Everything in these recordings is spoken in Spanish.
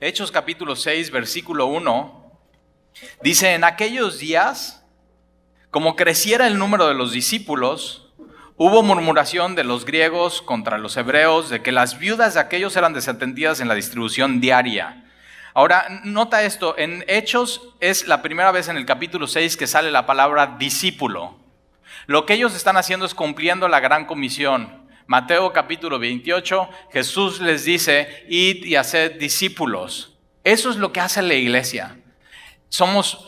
Hechos capítulo 6, versículo 1, dice: en aquellos días, como creciera el número de los discípulos, hubo murmuración de los griegos contra los hebreos, de que las viudas de aquellos eran desatendidas en la distribución diaria. Ahora, nota esto, en Hechos es la primera vez en el capítulo 6 que sale la palabra discípulo. Lo que ellos están haciendo es cumpliendo la gran comisión. Mateo capítulo 28, Jesús les dice: id y haced discípulos. Eso es lo que hace la iglesia. Somos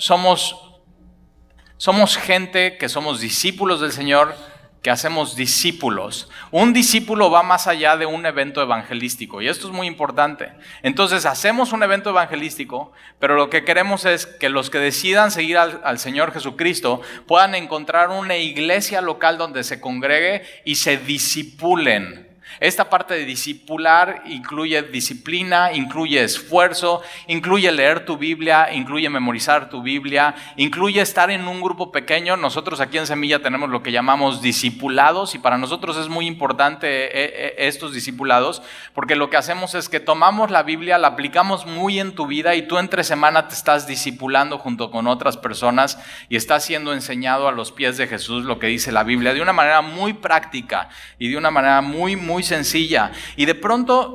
gente que somos discípulos del Señor, que hacemos discípulos. Un discípulo va más allá de un evento evangelístico, y esto es muy importante. Entonces hacemos un evento evangelístico, pero lo que queremos es que los que decidan seguir al Señor Jesucristo puedan encontrar una iglesia local donde se congregue y se discipulen. Esta parte de discipular incluye disciplina, incluye esfuerzo, incluye leer tu Biblia, incluye memorizar tu Biblia, incluye estar en un grupo pequeño. Nosotros aquí en Semilla tenemos lo que llamamos discipulados, y para nosotros es muy importante estos discipulados, porque lo que hacemos es que tomamos la Biblia, la aplicamos muy en tu vida, y tú entre semana te estás discipulando junto con otras personas y estás siendo enseñado a los pies de Jesús lo que dice la Biblia de una manera muy práctica y de una manera muy sencilla. Y de pronto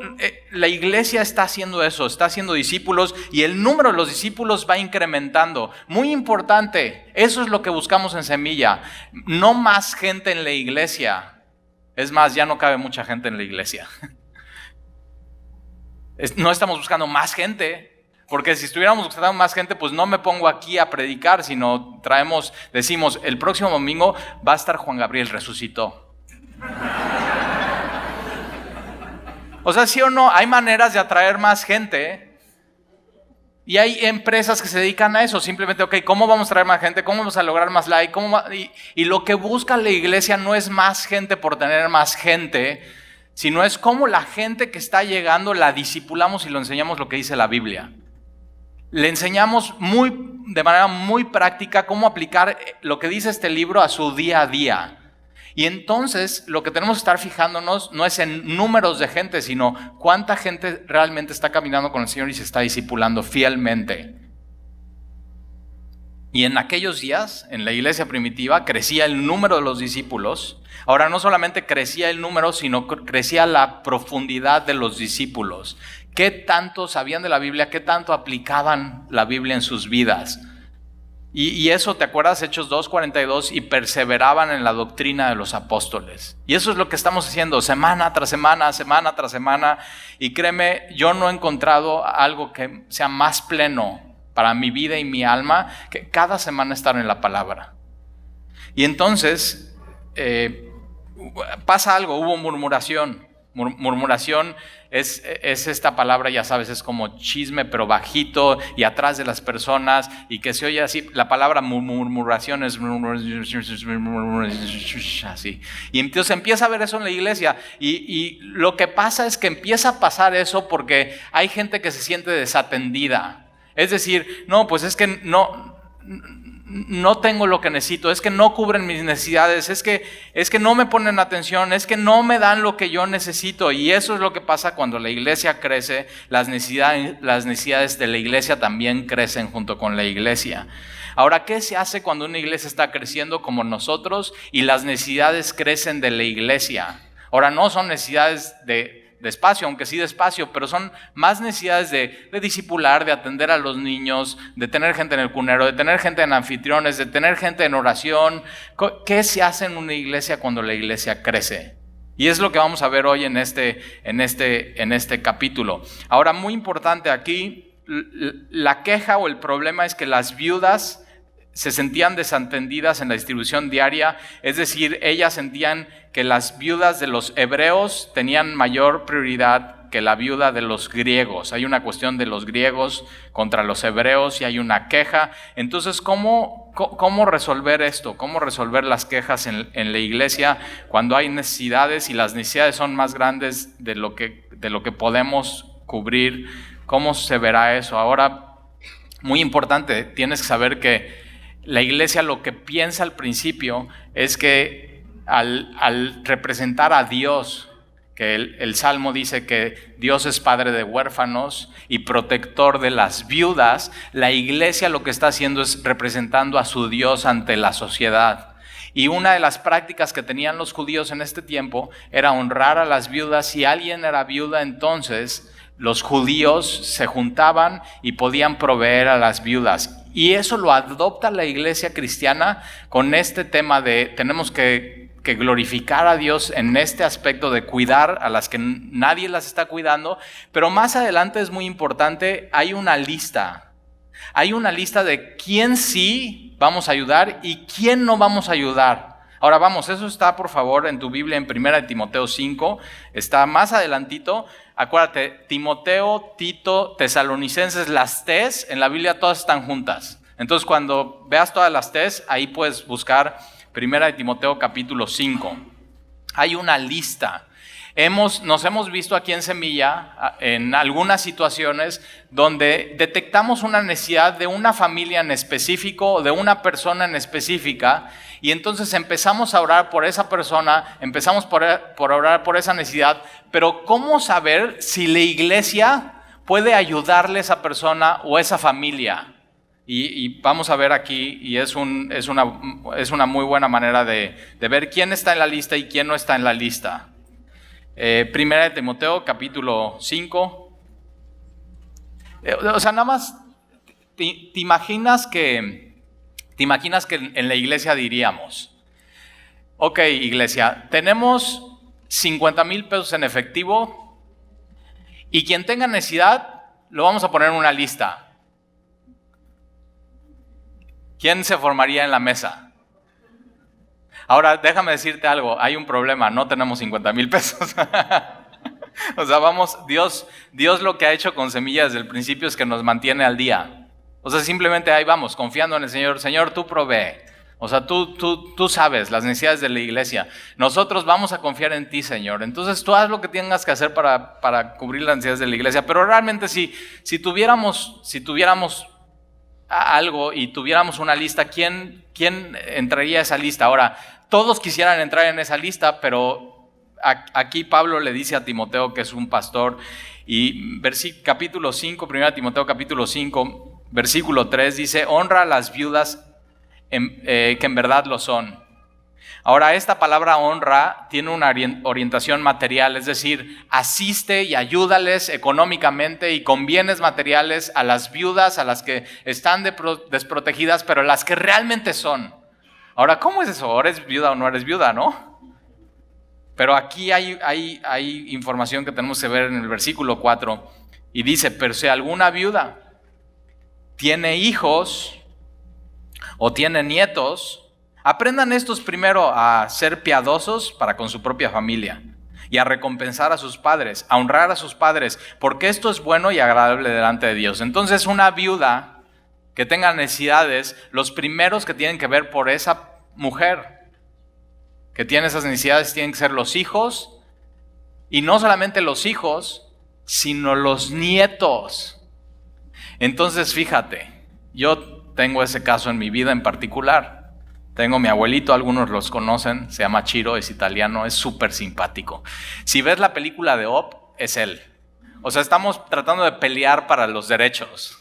la iglesia está haciendo eso, está haciendo discípulos, y el número de los discípulos va incrementando. Muy importante, eso es lo que buscamos en Semilla. No más gente en la iglesia. Es más, ya no cabe mucha gente en la iglesia. No estamos buscando más gente, porque si estuviéramos buscando más gente, pues no me pongo aquí a predicar, sino decimos, el próximo domingo va a estar Juan Gabriel, resucitó. O sea, ¿sí o no? Hay maneras de atraer más gente, y hay empresas que se dedican a eso. Simplemente, ¿cómo vamos a traer más gente? ¿Cómo vamos a lograr más like? Y lo que busca la iglesia no es más gente por tener más gente, sino es cómo la gente que está llegando la discipulamos y lo enseñamos lo que dice la Biblia. Le enseñamos de manera muy práctica cómo aplicar lo que dice este libro a su día a día. Y entonces lo que tenemos que estar fijándonos no es en números de gente, sino cuánta gente realmente está caminando con el Señor y se está discipulando fielmente. Y en aquellos días, en la iglesia primitiva, crecía el número de los discípulos. Ahora, no solamente crecía el número, sino crecía la profundidad de los discípulos. ¿Qué tanto sabían de la Biblia? ¿Qué tanto aplicaban la Biblia en sus vidas? Y eso, ¿te acuerdas? Hechos 2:42, y perseveraban en la doctrina de los apóstoles. Y eso es lo que estamos haciendo semana tras semana, semana tras semana. Y créeme, yo no he encontrado algo que sea más pleno para mi vida y mi alma que cada semana estar en la palabra. Y entonces pasa algo, hubo murmuración. Murmuración es esta palabra, ya sabes, es como chisme, pero bajito y atrás de las personas, y que se oye así. La palabra murmuración es así. Y entonces empieza a ver eso en la iglesia, y lo que pasa es que empieza a pasar eso porque hay gente que se siente desatendida. Es decir, no, pues es que no tengo lo que necesito, es que no cubren mis necesidades, es que no me ponen atención, es que no me dan lo que yo necesito. Y eso es lo que pasa cuando la iglesia crece. Las necesidades de la iglesia también crecen junto con la iglesia. Ahora, ¿qué se hace cuando una iglesia está creciendo como nosotros y las necesidades crecen de la iglesia? Ahora, no son necesidades de espacio, aunque sí de espacio, pero son más necesidades de discipular, de atender a los niños, de tener gente en el cunero, de tener gente en anfitriones, de tener gente en oración. ¿Qué se hace en una iglesia cuando la iglesia crece? Y es lo que vamos a ver hoy en este capítulo. Ahora, muy importante aquí, la queja o el problema es que las viudas se sentían desatendidas en la distribución diaria. Es decir, ellas sentían que las viudas de los hebreos tenían mayor prioridad que la viuda de los griegos. Hay una cuestión de los griegos contra los hebreos y hay una queja. Entonces, ¿cómo resolver esto? ¿Cómo resolver las quejas en la iglesia cuando hay necesidades y las necesidades son más grandes de lo que podemos cubrir? ¿Cómo se verá eso? Ahora, muy importante, tienes que saber que la iglesia lo que piensa al principio es que al representar a Dios que el Salmo dice que Dios es padre de huérfanos y protector de las viudas. La iglesia lo que está haciendo es representando a su Dios ante la sociedad. Y una de las prácticas que tenían los judíos en este tiempo era honrar a las viudas. Si alguien era viuda, entonces los judíos se juntaban y podían proveer a las viudas. Y eso lo adopta la iglesia cristiana con este tema de tenemos que glorificar a Dios en este aspecto de cuidar a las que nadie las está cuidando. Pero más adelante es muy importante, hay una lista. Hay una lista de quién sí vamos a ayudar y quién no vamos a ayudar. Ahora vamos, eso está por favor en tu Biblia en 1 Timoteo 5, está más adelantito. Acuérdate, Timoteo, Tito, Tesalonicenses, las Ts en la Biblia todas están juntas. Entonces cuando veas todas las Ts, ahí puedes buscar 1 Timoteo capítulo 5. Hay una lista. Nos hemos visto aquí en Semilla en algunas situaciones donde detectamos una necesidad de una familia en específico o de una persona en específica y entonces empezamos a orar por esa persona, empezamos por orar por esa necesidad, pero ¿cómo saber si la iglesia puede ayudarle a esa persona o a esa familia? Y vamos a ver aquí, y es una muy buena manera de ver quién está en la lista y quién no está en la lista. 1 Timoteo capítulo 5. O sea, nada más, ¿te imaginas que en la iglesia diríamos, ok, iglesia, tenemos 50,000 pesos en efectivo y quien tenga necesidad lo vamos a poner en una lista? ¿Quién se formaría en la mesa? Ahora, déjame decirte algo, hay un problema, no tenemos 50,000 pesos. O sea, vamos, Dios lo que ha hecho con Semilla desde el principio es que nos mantiene al día. O sea, simplemente ahí vamos, confiando en el Señor. Señor, tú provee. O sea, tú sabes las necesidades de la iglesia. Nosotros vamos a confiar en ti, Señor. Entonces tú haz lo que tengas que hacer para cubrir las necesidades de la iglesia. Pero realmente si tuviéramos algo y tuviéramos una lista, ¿quién entraría a esa lista? Ahora, todos quisieran entrar en esa lista, pero aquí Pablo le dice a Timoteo, que es un pastor, y capítulo 5, 1 Timoteo capítulo 5, versículo 3, dice, honra a las viudas que en verdad lo son. Ahora, esta palabra honra tiene una orientación material, es decir, asiste y ayúdales económicamente y con bienes materiales a las viudas, a las que están desprotegidas, pero las que realmente son. Ahora, ¿cómo es eso? ¿O eres viuda o no eres viuda, no? Pero aquí hay información que tenemos que ver en el versículo 4 y dice, pero si alguna viuda tiene hijos o tiene nietos, aprendan estos primero a ser piadosos para con su propia familia y a recompensar a sus padres, a honrar a sus padres, porque esto es bueno y agradable delante de Dios. Entonces, una viuda que tenga necesidades, los primeros que tienen que ver por esa mujer que tiene esas necesidades tienen que ser los hijos, y no solamente los hijos, sino los nietos. Entonces, fíjate, yo tengo ese caso en mi vida en particular. Tengo mi abuelito, algunos los conocen, se llama Chiro, es italiano, es súper simpático. Si ves la película de Up, es él. O sea, estamos tratando de pelear para los derechos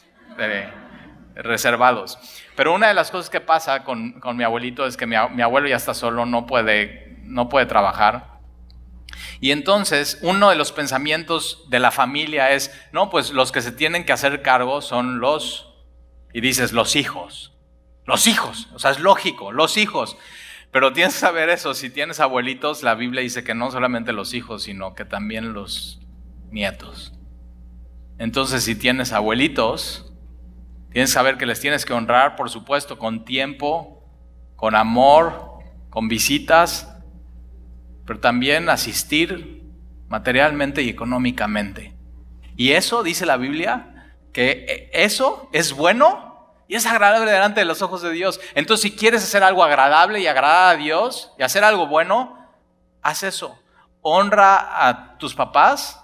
reservados. Pero una de las cosas que pasa con mi abuelito es que mi abuelo ya está solo, no puede trabajar. Y entonces uno de los pensamientos de la familia es, no, pues los que se tienen que hacer cargo son y dices, los hijos, o sea, es lógico, los hijos. Pero tienes que saber eso, si tienes abuelitos, la Biblia dice que no solamente los hijos, sino que también los nietos. Entonces, si tienes abuelitos, tienes que saber que les tienes que honrar, por supuesto, con tiempo, con amor, con visitas, pero también asistir materialmente y económicamente. Y eso, dice la Biblia, que eso es bueno y es agradable delante de los ojos de Dios. Entonces, si quieres hacer algo agradable y agradar a Dios y hacer algo bueno, haz eso. Honra a tus papás,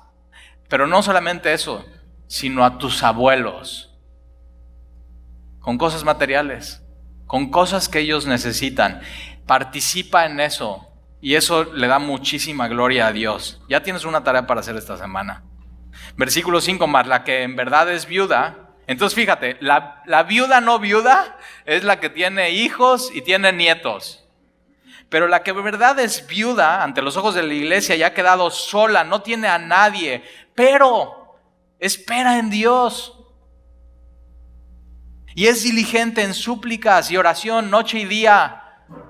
pero no solamente eso, sino a tus abuelos. Con cosas materiales, con cosas que ellos necesitan. Participa en eso. Y eso le da muchísima gloria a Dios. Ya tienes una tarea para hacer esta semana. Versículo 5, más la que en verdad es viuda. Entonces fíjate, la viuda no viuda es la que tiene hijos y tiene nietos. Pero la que en verdad es viuda ante los ojos de la iglesia y ha quedado sola, no tiene a nadie, pero espera en Dios. Y es diligente en súplicas y oración noche y día.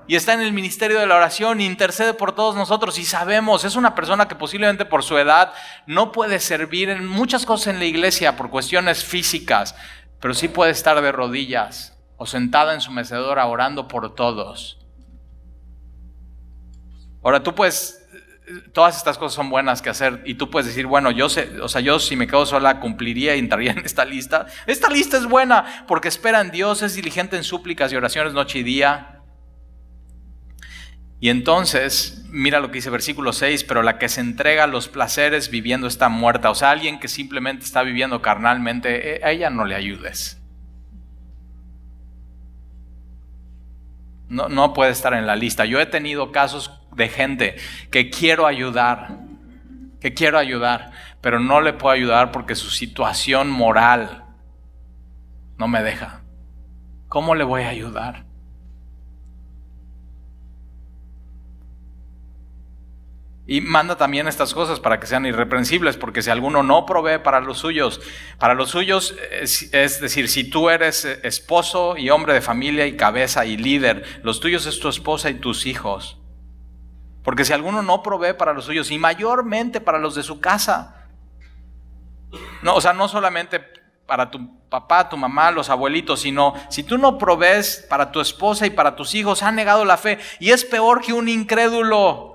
Y está en el ministerio de la oración, intercede por todos nosotros. Y sabemos, es una persona que posiblemente por su edad no puede servir en muchas cosas en la iglesia por cuestiones físicas, pero sí puede estar de rodillas o sentada en su mecedora orando por todos. Ahora tú puedes, todas estas cosas son buenas que hacer y tú puedes decir, bueno, yo si me quedo sola cumpliría y entraría en esta lista. Esta lista es buena porque espera en Dios, es diligente en súplicas y oraciones noche y día. Y entonces, mira lo que dice versículo 6, pero la que se entrega a los placeres viviendo está muerta. O sea, alguien que simplemente está viviendo carnalmente, a ella no le ayudes. No puede estar en la lista. Yo he tenido casos de gente que quiero ayudar, pero no le puedo ayudar porque su situación moral no me deja. ¿Cómo le voy a ayudar? Y manda también estas cosas para que sean irreprensibles, porque si alguno no provee para los suyos, es decir, si tú eres esposo y hombre de familia y cabeza y líder, los tuyos es tu esposa y tus hijos. Porque si alguno no provee para los suyos, y mayormente para los de su casa, no solamente para tu papá, tu mamá, los abuelitos, sino si tú no provees para tu esposa y para tus hijos, han negado la fe y es peor que un incrédulo.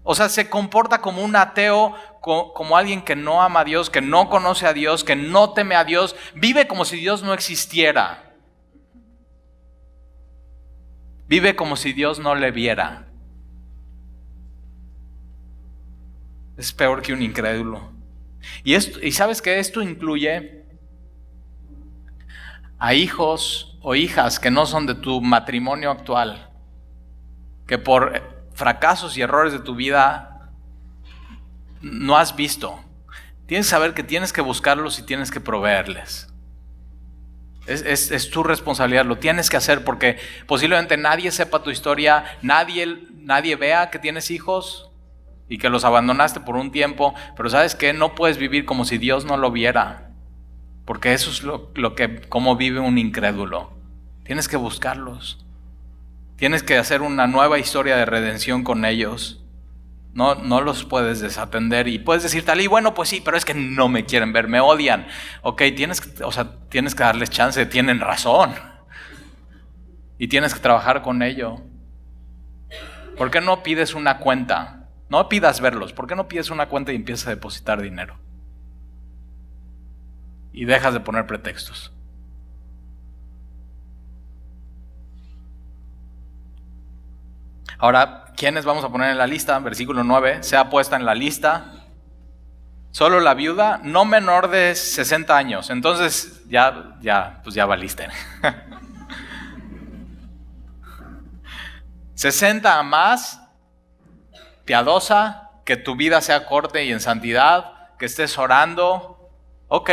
O sea, se comporta como un ateo, como alguien que no ama a Dios, que no conoce a Dios, que no teme a Dios. Vive como si Dios no existiera. Vive como si Dios no le viera. Es peor que un incrédulo. Y ¿sabes qué? Esto incluye a hijos o hijas que no son de tu matrimonio actual, que por fracasos y errores de tu vida no has visto. Tienes que saber que tienes que buscarlos y tienes que proveerles. Es tu responsabilidad, lo tienes que hacer porque posiblemente nadie sepa tu historia, nadie vea que tienes hijos y que los abandonaste por un tiempo, pero ¿sabes qué? No puedes vivir como si Dios no lo viera, porque eso es como vive un incrédulo. Tienes que buscarlos. Tienes que hacer una nueva historia de redención con ellos. No los puedes desatender y puedes decir tal y bueno, pues sí, pero es que no me quieren ver, me odian. Ok, tienes que darles chance, tienen razón. Y tienes que trabajar con ello. ¿Por qué no pides una cuenta? No pidas verlos, ¿por qué no pides una cuenta y empiezas a depositar dinero? Y dejas de poner pretextos. Ahora, ¿quiénes vamos a poner en la lista? Versículo 9, sea puesta en la lista solo la viuda no menor de 60 años. Entonces, pues ya valiste. 60 a más, piadosa, que tu vida sea corte y en santidad, que estés orando. Ok,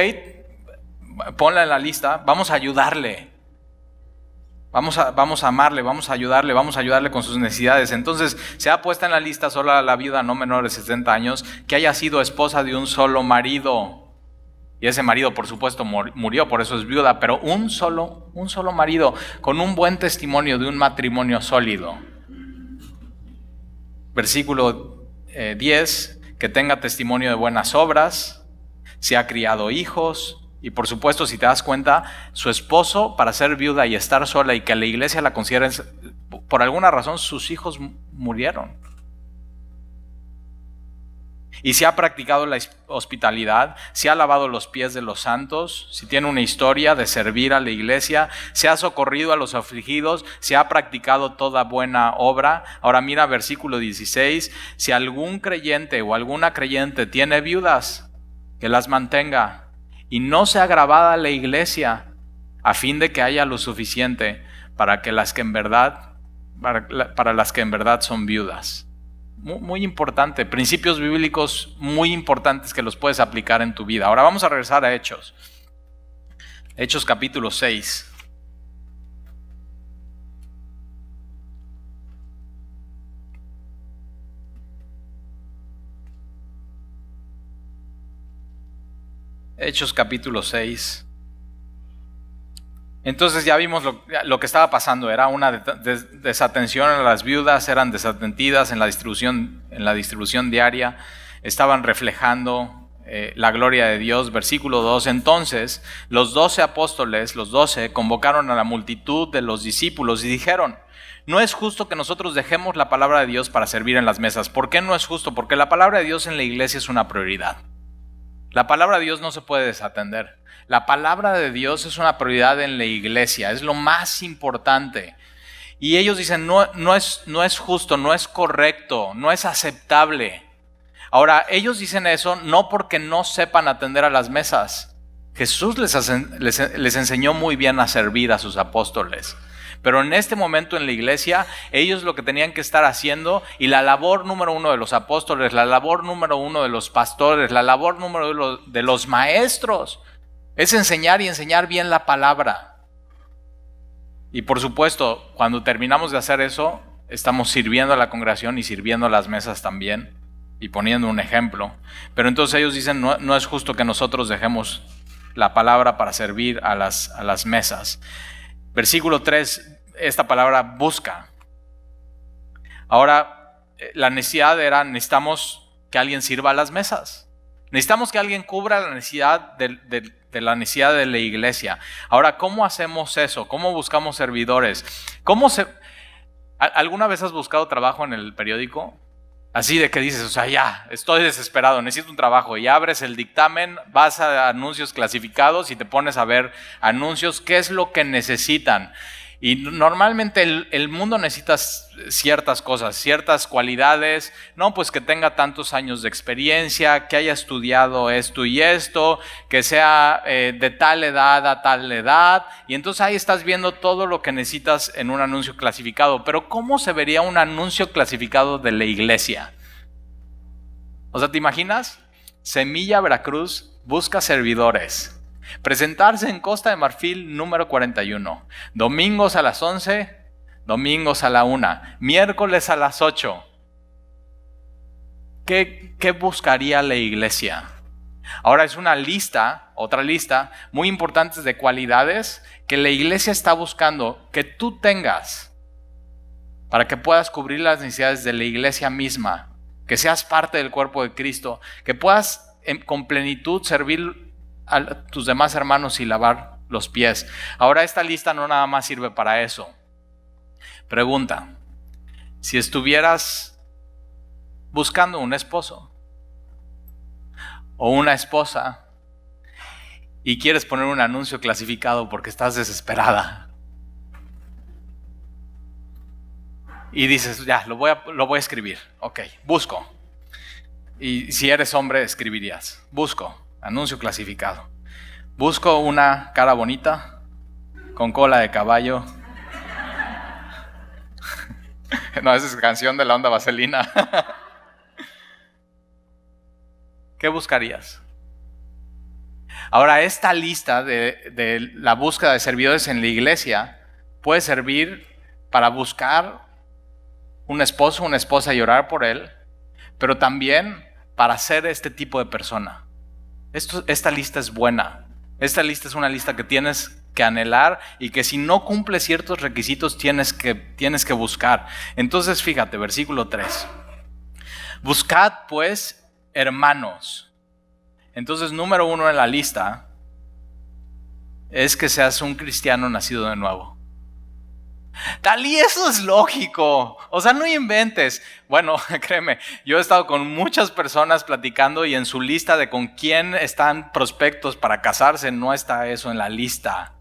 ponla en la lista, vamos a ayudarle. Vamos a amarle, vamos a ayudarle con sus necesidades. Entonces, se ha puesta en la lista sola la viuda no menor de 60 años, que haya sido esposa de un solo marido. Y ese marido, por supuesto, murió, por eso es viuda, pero un solo marido, con un buen testimonio de un matrimonio sólido. Versículo 10, que tenga testimonio de buenas obras, si ha criado hijos. Y por supuesto, si te das cuenta, su esposo, para ser viuda y estar sola y que la iglesia la considere, por alguna razón sus hijos murieron. Y si ha practicado la hospitalidad, si ha lavado los pies de los santos, si tiene una historia de servir a la iglesia, si ha socorrido a los afligidos, si ha practicado toda buena obra. Ahora mira versículo 16, si algún creyente o alguna creyente tiene viudas, que las mantenga. Y no sea agravada la iglesia, a fin de que haya lo suficiente para que las que en verdad para las que en verdad son viudas. Muy importante, principios bíblicos muy importantes que los puedes aplicar en tu vida. Ahora vamos a regresar a Hechos. Hechos capítulo 6. Hechos capítulo 6. Entonces ya vimos lo que estaba pasando. Era una desatención a las viudas, eran desatendidas en la distribución diaria, estaban reflejando la gloria de Dios. Versículo 2. Entonces los 12 apóstoles, los 12, convocaron a la multitud de los discípulos y dijeron: no es justo que nosotros dejemos la palabra de Dios para servir en las mesas. ¿Por qué no es justo? Porque la palabra de Dios en la iglesia es una prioridad. La palabra de Dios no se puede desatender. La palabra de Dios es una prioridad en la iglesia, es lo más importante. Y ellos dicen, no es justo, no es correcto, no es aceptable. Ahora, ellos dicen eso no porque no sepan atender a las mesas. Jesús les enseñó muy bien a servir a sus apóstoles. Pero en este momento en la iglesia, ellos lo que tenían que estar haciendo, y la labor número uno de los apóstoles, la labor número uno de los pastores, la labor número uno de los maestros, es enseñar y enseñar bien la palabra. Y por supuesto, cuando terminamos de hacer eso, estamos sirviendo a la congregación y sirviendo a las mesas también, y poniendo un ejemplo. Pero entonces ellos dicen, no es justo que nosotros dejemos la palabra para servir a las mesas. Versículo 3, esta palabra busca. Ahora, la necesidad era, necesitamos que alguien sirva a las mesas. Necesitamos que alguien cubra la necesidad de la necesidad de la iglesia. Ahora, ¿cómo hacemos eso? ¿Cómo buscamos servidores? ¿Alguna vez has buscado trabajo en el periódico? Así de que dices, o sea, ya, estoy desesperado, necesito un trabajo, y abres el dictamen, vas a anuncios clasificados y te pones a ver anuncios, qué es lo que necesitan. Y normalmente el mundo necesita ciertas cosas, ciertas cualidades, no, pues que tenga tantos años de experiencia, que haya estudiado esto y esto, que sea de tal edad a tal edad, y entonces ahí estás viendo todo lo que necesitas en un anuncio clasificado. Pero ¿cómo se vería un anuncio clasificado de la iglesia? O sea, ¿te imaginas? Semilla Veracruz busca servidores. Presentarse en Costa de Marfil número 41. Domingos a las 11, domingos a la 1, miércoles a las 8. ¿Qué buscaría la iglesia? Ahora es una lista, otra lista, muy importante de cualidades que la iglesia está buscando que tú tengas para que puedas cubrir las necesidades de la iglesia misma, que seas parte del cuerpo de Cristo, que puedas con plenitud servir a tus demás hermanos y lavar los pies. Ahora esta lista no nada más sirve para eso. Pregunta: si estuvieras buscando un esposo o una esposa y quieres poner un anuncio clasificado porque estás desesperada y dices, ya, lo voy a escribir, ok, busco. Y si eres hombre, escribirías, busco anuncio clasificado. Busco una cara bonita, con cola de caballo. No, esa es canción de la onda vaselina. ¿Qué buscarías? Ahora, esta lista de la búsqueda de servidores en la iglesia puede servir para buscar un esposo, una esposa y orar por él, pero también para ser este tipo de persona. Esta lista es buena. Esta lista es una lista que tienes que anhelar y que si no cumple ciertos requisitos tienes que buscar. Entonces fíjate, versículo 3. Buscad pues, hermanos. Entonces, número 1 en la lista es que seas un cristiano nacido de nuevo. Tal y eso es lógico, o sea, no inventes. Bueno, créeme, yo he estado con muchas personas platicando y en su lista de con quién están prospectos para casarse no está eso en la lista.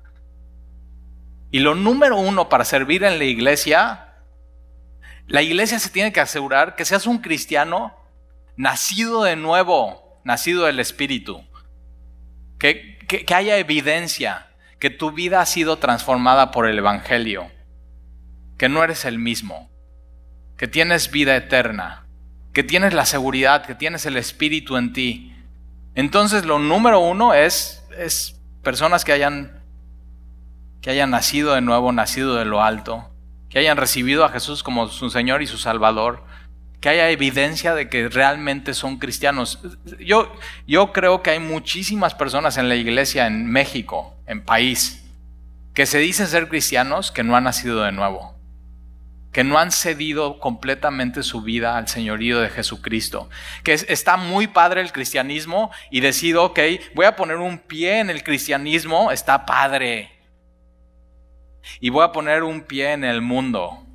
Y lo número 1 para servir en la iglesia se tiene que asegurar que seas un cristiano nacido de nuevo, nacido del Espíritu, que haya evidencia que tu vida ha sido transformada por el Evangelio. que no eres el mismo, que tienes vida eterna, que tienes la seguridad, que tienes el Espíritu en ti. Entonces lo número uno es personas que hayan nacido de nuevo, nacido de lo alto, que hayan recibido a Jesús como su Señor y su Salvador, que haya evidencia de que realmente son cristianos. Yo creo que hay muchísimas personas en la iglesia en México, en país, que se dicen ser cristianos que no han nacido de nuevo, que no han cedido completamente su vida al señorío de Jesucristo, que está muy padre el cristianismo y decido, ok, voy a poner un pie en el cristianismo, está padre, y voy a poner un pie en el mundo.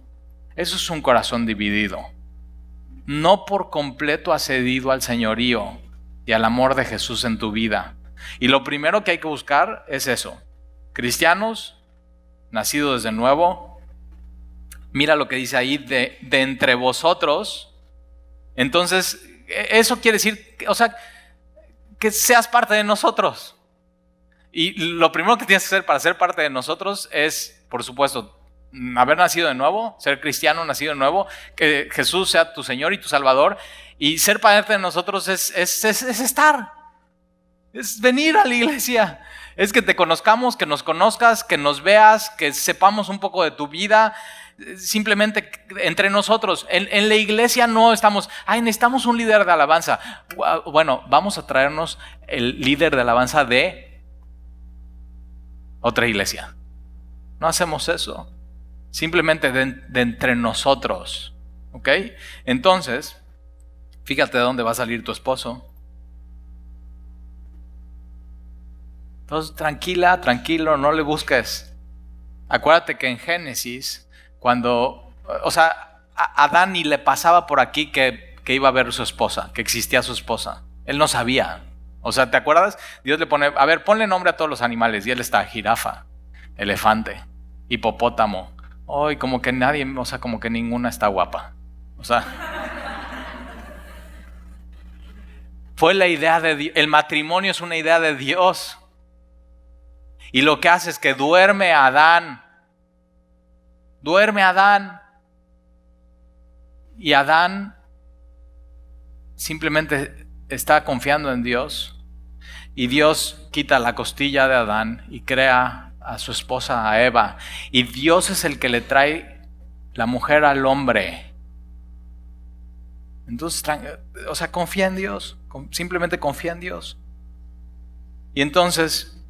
Eso es un corazón dividido. No por completo has cedido al señorío y al amor de Jesús en tu vida. Y lo primero que hay que buscar es eso. Cristianos, nacidos de nuevo. Mira lo que dice ahí, de entre vosotros. Entonces, eso quiere decir, o sea, que seas parte de nosotros. Y lo primero que tienes que hacer para ser parte de nosotros es, por supuesto, haber nacido de nuevo, ser cristiano, nacido de nuevo, que Jesús sea tu Señor y tu Salvador. Y ser parte de nosotros es estar, es venir a la iglesia, es que te conozcamos, que nos conozcas, que nos veas, que sepamos un poco de tu vida, simplemente entre nosotros. En la iglesia no estamos, necesitamos un líder de alabanza. Bueno, vamos a traernos el líder de alabanza de otra iglesia. No hacemos eso. Simplemente de entre nosotros. ¿Ok? Entonces, fíjate de dónde va a salir tu esposo. Entonces, tranquilo, no le busques. Acuérdate que en Génesis, cuando, a Adán ni le pasaba por aquí que iba a ver su esposa, que existía su esposa. Él no sabía. ¿te acuerdas? Dios le pone, ponle nombre a todos los animales. Y él está jirafa, elefante, hipopótamo. Como que nadie, como que ninguna está guapa. Fue la idea de Dios. El matrimonio es una idea de Dios. Y lo que hace es que duerme Adán. Y Adán simplemente está confiando en Dios. Y Dios quita la costilla de Adán y crea a su esposa, a Eva. Y Dios es el que le trae la mujer al hombre. Entonces, confía en Dios. Simplemente confía en Dios. Y entonces,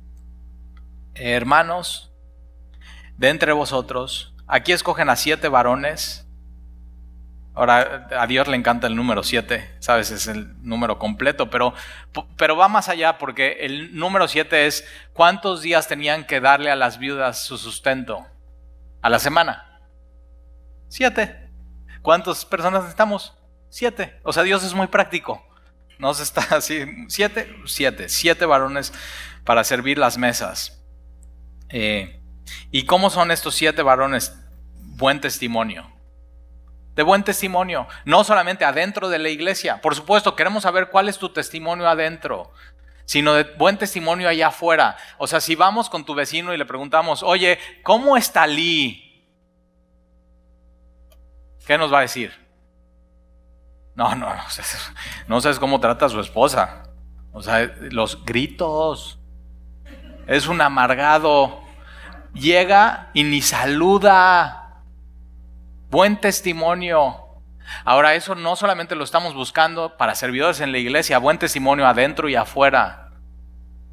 hermanos, de entre vosotros, aquí escogen a 7 varones. Ahora, a Dios le encanta el número 7, ¿sabes? Es el número completo, pero va más allá, porque el número 7 es ¿cuántos días tenían que darle a las viudas su sustento? ¿A la semana? 7. ¿Cuántas personas necesitamos? 7. Dios es muy práctico. No se está así, 7 varones para servir las mesas. ¿Y cómo son estos 7 varones? Buen testimonio. De buen testimonio, no solamente adentro de la iglesia. Por supuesto, queremos saber cuál es tu testimonio adentro, sino de buen testimonio allá afuera. Si vamos con tu vecino y le preguntamos, oye, ¿cómo está Lee? ¿Qué nos va a decir? No sabes cómo trata a su esposa. Los gritos. Es un amargado. Llega y ni saluda. Buen testimonio. Ahora, eso no solamente lo estamos buscando para servidores en la iglesia, buen testimonio adentro y afuera.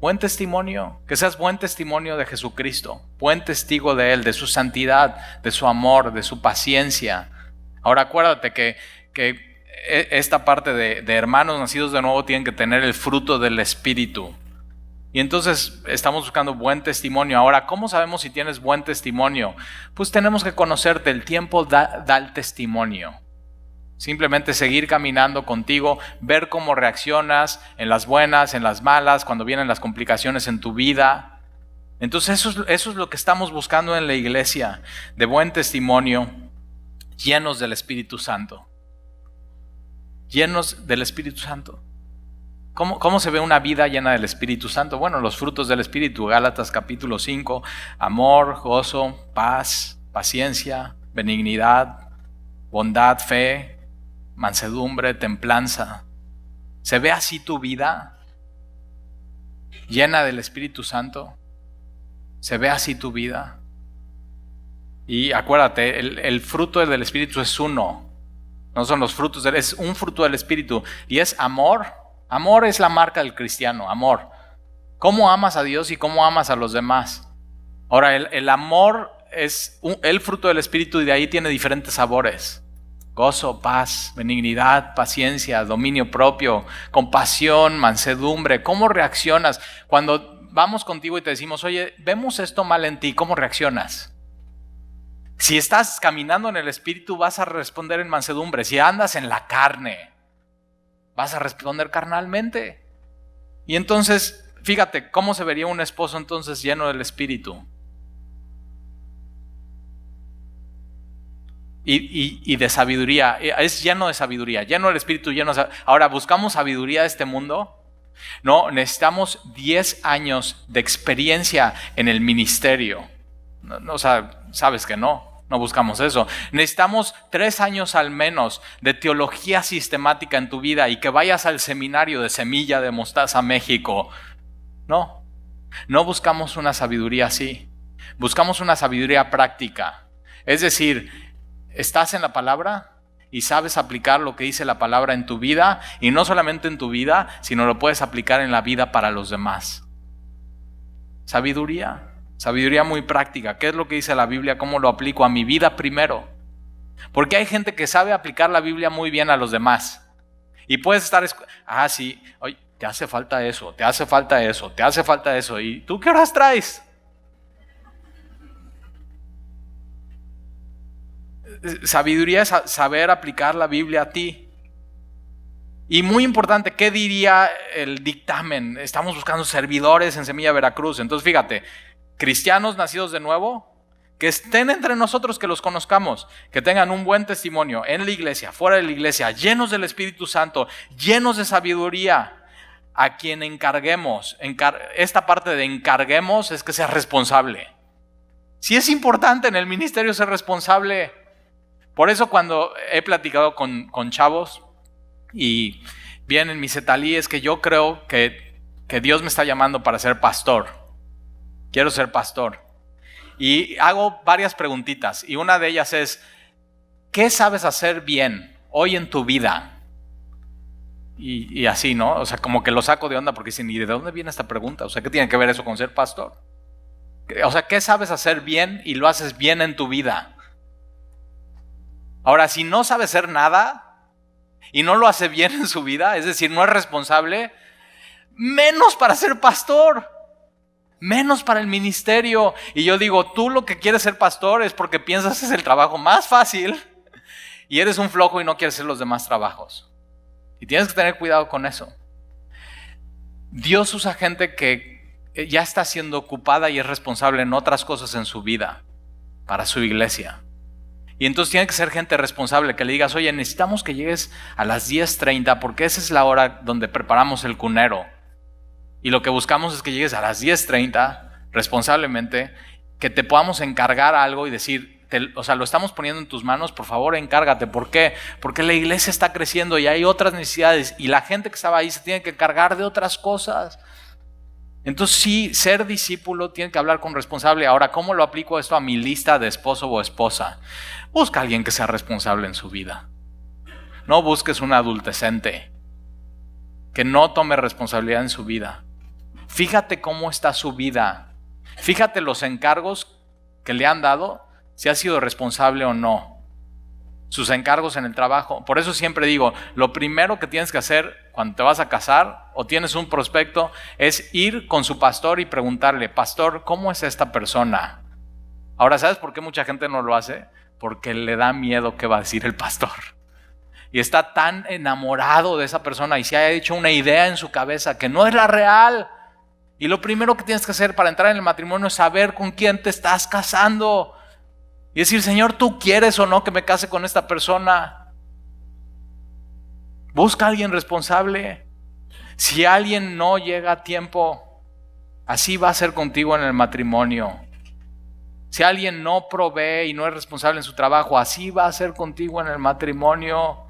Buen testimonio, que seas buen testimonio de Jesucristo, buen testigo de Él, de su santidad, de su amor, de su paciencia. Ahora, acuérdate que esta parte de hermanos nacidos de nuevo tienen que tener el fruto del Espíritu. Y entonces estamos buscando buen testimonio. Ahora, ¿cómo sabemos si tienes buen testimonio? Pues tenemos que conocerte. El tiempo da el testimonio. Simplemente seguir caminando contigo, ver cómo reaccionas en las buenas, en las malas, cuando vienen las complicaciones en tu vida. Entonces eso es lo que estamos buscando en la iglesia, de buen testimonio, llenos del Espíritu Santo. Llenos del Espíritu Santo. ¿Cómo se ve una vida llena del Espíritu Santo? Bueno, los frutos del Espíritu, Gálatas capítulo 5, amor, gozo, paz, paciencia, benignidad, bondad, fe, mansedumbre, templanza. ¿Se ve así tu vida? ¿Llena del Espíritu Santo? ¿Se ve así tu vida? Y acuérdate, el fruto del Espíritu es uno. No son los frutos, es un fruto del Espíritu. Y es amor. Amor es la marca del cristiano, amor. ¿Cómo amas a Dios y cómo amas a los demás? Ahora, el amor es el fruto del Espíritu y de ahí tiene diferentes sabores. Gozo, paz, benignidad, paciencia, dominio propio, compasión, mansedumbre. ¿Cómo reaccionas? Cuando vamos contigo y te decimos, oye, vemos esto mal en ti, ¿cómo reaccionas? Si estás caminando en el Espíritu, vas a responder en mansedumbre. Si andas en la carne, vas a responder carnalmente. Y entonces, fíjate, ¿cómo se vería un esposo entonces lleno del Espíritu? Y de sabiduría. Es lleno de sabiduría, lleno del Espíritu, lleno de sabiduría. Ahora, ¿buscamos sabiduría de este mundo? No, necesitamos 10 años de experiencia en el ministerio. O sea, sabes que no buscamos eso. Necesitamos 3 años al menos de teología sistemática en tu vida y que vayas al seminario de Semilla de Mostaza, México. No buscamos una sabiduría así. Buscamos una sabiduría práctica. Es decir, estás en la palabra y sabes aplicar lo que dice la palabra en tu vida, y no solamente en tu vida, sino lo puedes aplicar en la vida para los demás. Sabiduría muy práctica. ¿Qué es lo que dice la Biblia? ¿Cómo lo aplico a mi vida primero? Porque hay gente que sabe aplicar la Biblia muy bien a los demás. Y puedes estar, sí, oye, te hace falta eso, te hace falta eso, te hace falta eso. ¿Y tú qué horas traes? Sabiduría es saber aplicar la Biblia a ti. Y muy importante, ¿qué diría el dictamen? Estamos buscando servidores en Semilla Veracruz. Entonces fíjate, cristianos nacidos de nuevo, que estén entre nosotros, que los conozcamos, que tengan un buen testimonio en la iglesia, fuera de la iglesia, llenos del Espíritu Santo, llenos de sabiduría, a quien encarguemos. Esta parte de encarguemos es que sea responsable. Sí es importante en el ministerio ser responsable. Por eso cuando he platicado con chavos y vienen mis etalíes, que yo creo que Dios me está llamando para ser pastor. Quiero ser pastor. Y hago varias preguntitas, y una de ellas es, ¿qué sabes hacer bien hoy en tu vida? Y así, ¿no? O sea, como que lo saco de onda porque dicen, ¿y de dónde viene esta pregunta? O sea, ¿qué tiene que ver eso con ser pastor? O sea, ¿qué sabes hacer bien y lo haces bien en tu vida? Ahora, si no sabe hacer nada y no lo hace bien en su vida, es decir, no es responsable, menos para ser pastor, menos para el ministerio. Y yo digo, tú lo que quieres ser pastor es porque piensas que es el trabajo más fácil y eres un flojo y no quieres hacer los demás trabajos. Y tienes que tener cuidado con eso. Dios usa gente que ya está siendo ocupada y es responsable en otras cosas en su vida para su iglesia. Y entonces tiene que ser gente responsable, que le digas, oye, necesitamos que llegues a las 10:30 porque esa es la hora donde preparamos el cunero. Y lo que buscamos es que llegues a las 10:30 responsablemente, que te podamos encargar algo y decir, lo estamos poniendo en tus manos, por favor encárgate. ¿Por qué? Porque la iglesia está creciendo y hay otras necesidades y la gente que estaba ahí se tiene que encargar de otras cosas. Entonces sí, ser discípulo tiene que hablar con responsable. Ahora, ¿cómo lo aplico esto a mi lista de esposo o esposa? Busca a alguien que sea responsable en su vida. No busques un adultecente que no tome responsabilidad en su vida. Fíjate cómo está su vida. Fíjate los encargos que le han dado, si ha sido responsable o no. Sus encargos en el trabajo. Por eso siempre digo, lo primero que tienes que hacer cuando te vas a casar o tienes un prospecto es ir con su pastor y preguntarle, pastor, ¿cómo es esta persona? Ahora, ¿sabes por qué mucha gente no lo hace? Porque le da miedo qué va a decir el pastor. Y está tan enamorado de esa persona y se ha hecho una idea en su cabeza que no es la real. Y lo primero que tienes que hacer para entrar en el matrimonio es saber con quién te estás casando. Y decir, Señor, ¿tú quieres o no que me case con esta persona? Busca a alguien responsable. Si alguien no llega a tiempo, así va a ser contigo en el matrimonio. Si alguien no provee y no es responsable en su trabajo, así va a ser contigo en el matrimonio.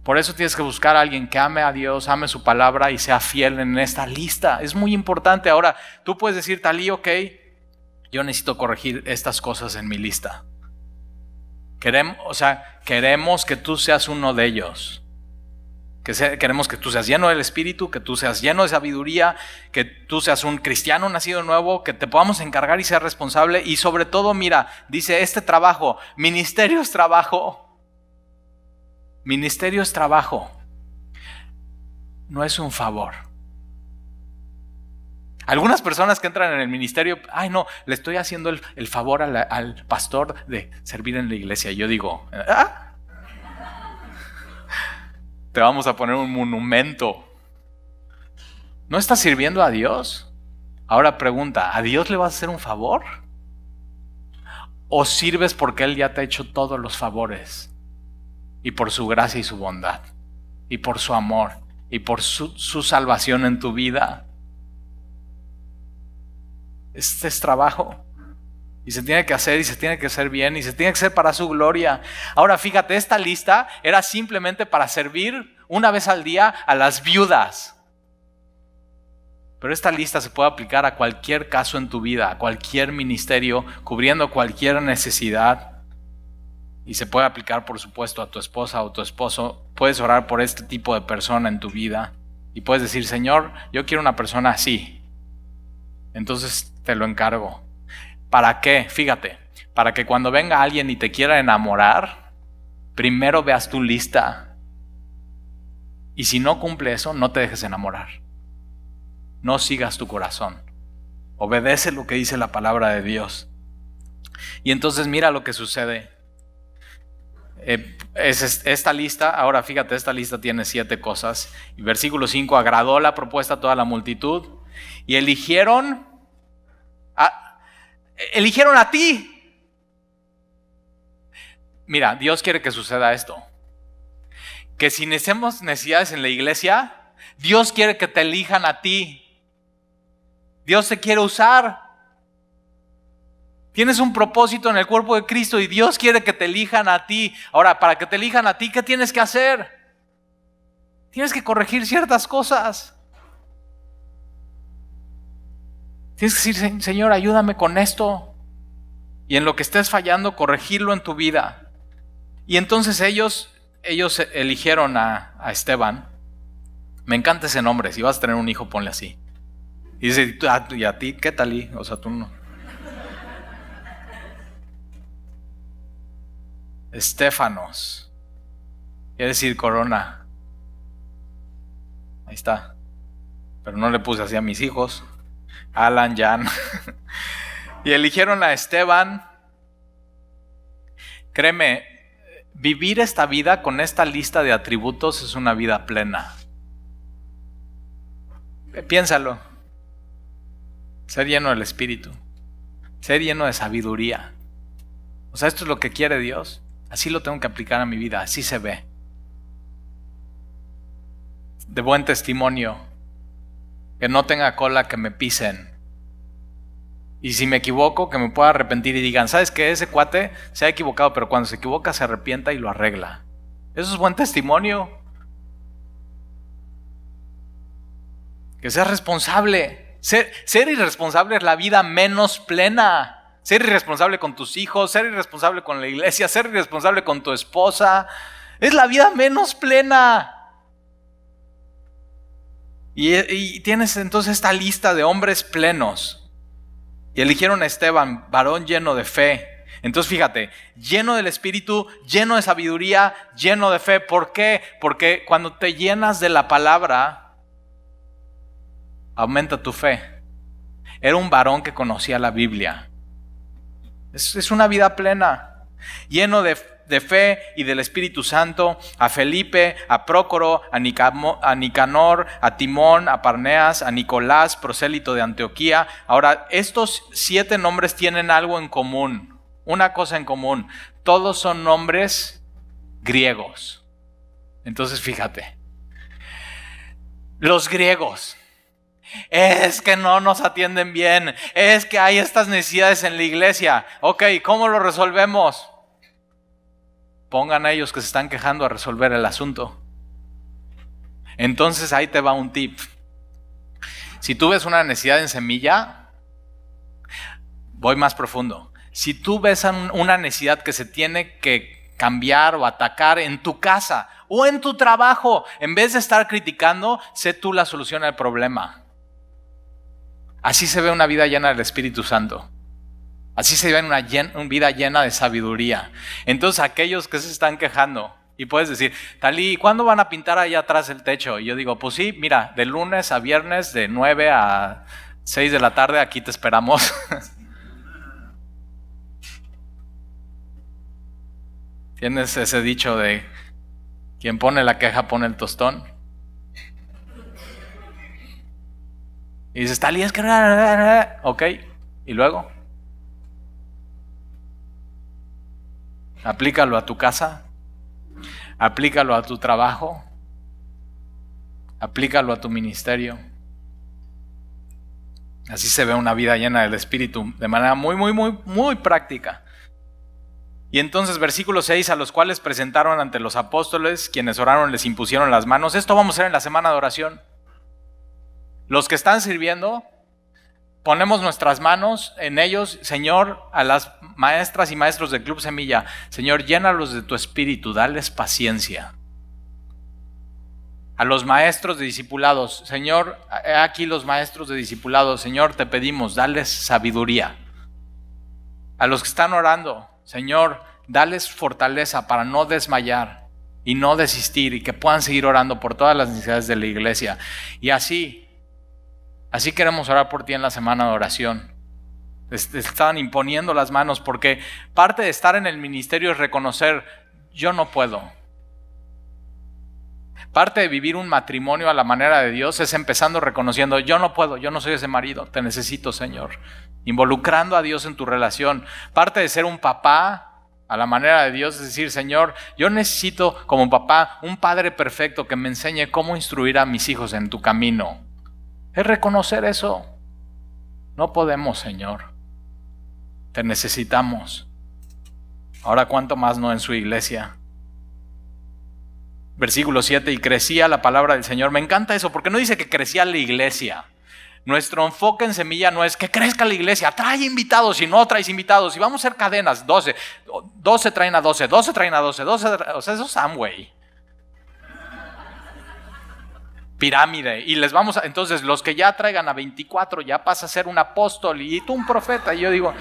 Por eso tienes que buscar a alguien que ame a Dios, ame su palabra y sea fiel en esta lista. Es muy importante. Ahora, tú puedes decir, Talí, ok, yo necesito corregir estas cosas en mi lista. Queremos que tú seas uno de ellos. Queremos que tú seas lleno del Espíritu, que tú seas lleno de sabiduría, que tú seas un cristiano nacido nuevo, que te podamos encargar y ser responsable. Y sobre todo, mira, dice este trabajo, ministerio es trabajo. Ministerio es trabajo, no es un favor. Algunas personas que entran en el ministerio, ay no, le estoy haciendo el favor al pastor de servir en la iglesia. Yo digo, ¿ah? Te vamos a poner un monumento. ¿No estás sirviendo a Dios? Ahora pregunta, ¿a Dios le vas a hacer un favor? ¿O sirves porque Él ya te ha hecho todos los favores? Y por su gracia y su bondad, y por su amor, y por su salvación en tu vida. Este es trabajo. Y se tiene que hacer, y se tiene que hacer bien, y se tiene que hacer para su gloria. Ahora fíjate, esta lista era simplemente para servir una vez al día a las viudas. Pero esta lista se puede aplicar a cualquier caso en tu vida, a cualquier ministerio, cubriendo cualquier necesidad. Y se puede aplicar, por supuesto, a tu esposa o tu esposo. Puedes orar por este tipo de persona en tu vida. Y puedes decir, Señor, yo quiero una persona así. Entonces te lo encargo. ¿Para qué? Fíjate, para que cuando venga alguien y te quiera enamorar, primero veas tu lista. Y si no cumple eso, no te dejes enamorar. No sigas tu corazón. Obedece lo que dice la palabra de Dios. Y entonces mira lo que sucede. Es esta lista, ahora fíjate, esta lista tiene 7 cosas. Y versículo 5, agradó la propuesta a toda la multitud y eligieron a ti. Mira, Dios quiere que suceda esto. Que si necesitamos necesidades en la iglesia, Dios quiere que te elijan a ti. Dios te quiere usar. Tienes un propósito en el cuerpo de Cristo y Dios quiere que te elijan a ti. Ahora, para que te elijan a ti, ¿qué tienes que hacer? Tienes que corregir ciertas cosas. Tienes que decir, Señor, ayúdame con esto. Y en lo que estés fallando, corregirlo en tu vida. Y entonces ellos eligieron a Esteban. Me encanta ese nombre. Si vas a tener un hijo, ponle así. Y dice, ¿y a ti qué tal? O sea, tú no. Estéfanos, quiere decir corona. Ahí está. Pero no le puse así a mis hijos, Alan, Jan. Y eligieron a Esteban. Créeme, vivir esta vida con esta lista de atributos es una vida plena. Piénsalo. Ser lleno del Espíritu, ser lleno de sabiduría. O sea, esto es lo que quiere Dios. Así lo tengo que aplicar a mi vida, así se ve. De buen testimonio, que no tenga cola que me pisen. Y si me equivoco, que me pueda arrepentir y digan, ¿sabes qué? Ese cuate se ha equivocado, pero cuando se equivoca se arrepienta y lo arregla. Eso es buen testimonio. Que seas responsable. Ser irresponsable es la vida menos plena. Ser irresponsable con tus hijos, ser irresponsable con la iglesia, ser irresponsable con tu esposa, es la vida menos plena. Y tienes entonces esta lista de hombres plenos. Y eligieron a Esteban, varón lleno de fe. Entonces fíjate, lleno del Espíritu, lleno de sabiduría, lleno de fe. ¿Por qué? Porque cuando te llenas de la palabra, aumenta tu fe. Era un varón que conocía la Biblia. Es una vida plena, lleno de fe y del Espíritu Santo. A Felipe, a Prócoro, a Nicanor, a Timón, a Parneas, a Nicolás, prosélito de Antioquía. Ahora, estos 7 nombres tienen algo en común, una cosa en común. Todos son nombres griegos. Entonces fíjate, los griegos Es que no nos atienden bien, es que hay estas necesidades en la iglesia. Ok, ¿cómo lo resolvemos? Pongan a ellos que se están quejando a resolver el asunto. Entonces ahí te va un tip. Si tú ves una necesidad en Semilla, voy más profundo. Si tú ves una necesidad que se tiene que cambiar o atacar en tu casa o en tu trabajo, en vez de estar criticando, sé tú la solución al problema. Así se ve una vida llena del Espíritu Santo. Así se ve una vida llena de sabiduría. Entonces aquellos que se están quejando, y puedes decir, Talí, ¿cuándo van a pintar allá atrás el techo? Y yo digo, pues sí, mira, de lunes a viernes, de 9 a 6 de la tarde, aquí te esperamos. ¿Tienes ese dicho de quien pone la queja pone el tostón? Y dices, Talí, es que... Ok, ¿y luego? Aplícalo a tu casa, aplícalo a tu trabajo, aplícalo a tu ministerio. Así se ve una vida llena del Espíritu de manera muy práctica. Y entonces versículo 6, a los cuales presentaron ante los apóstoles, quienes oraron les impusieron las manos. Esto vamos a hacer en la semana de oración. Los que están sirviendo, ponemos nuestras manos en ellos, Señor, a las maestras y maestros del Club Semilla. Señor, llénalos de tu espíritu, dales paciencia. A los maestros de discipulados, Señor, aquí los maestros de discipulados, Señor, te pedimos, dales sabiduría. A los que están orando, Señor, dales fortaleza para no desmayar y no desistir y que puedan seguir orando por todas las necesidades de la iglesia. Y así queremos orar por ti en la semana de oración. Estaban imponiendo las manos porque parte de estar en el ministerio es reconocer, yo no puedo. Parte de vivir un matrimonio a la manera de Dios es empezando reconociendo, yo no puedo, yo no soy ese marido, te necesito, Señor. Involucrando a Dios en tu relación. Parte de ser un papá a la manera de Dios es decir, Señor, yo necesito como papá un padre perfecto que me enseñe cómo instruir a mis hijos en tu camino. Es reconocer eso. No podemos, Señor. Te necesitamos. Ahora, ¿cuánto más no en su iglesia? Versículo 7, y crecía la palabra del Señor. Me encanta eso, porque no dice que crecía la iglesia. Nuestro enfoque en Semilla no es que crezca la iglesia. Trae invitados y no traes invitados. Y vamos a hacer cadenas, 12 traen a 12, 12 traen a 12, 12, o sea, eso es Amway. Pirámide, y les vamos a, entonces los que ya traigan a 24 ya pasa a ser un apóstol y tú un profeta. Y yo digo,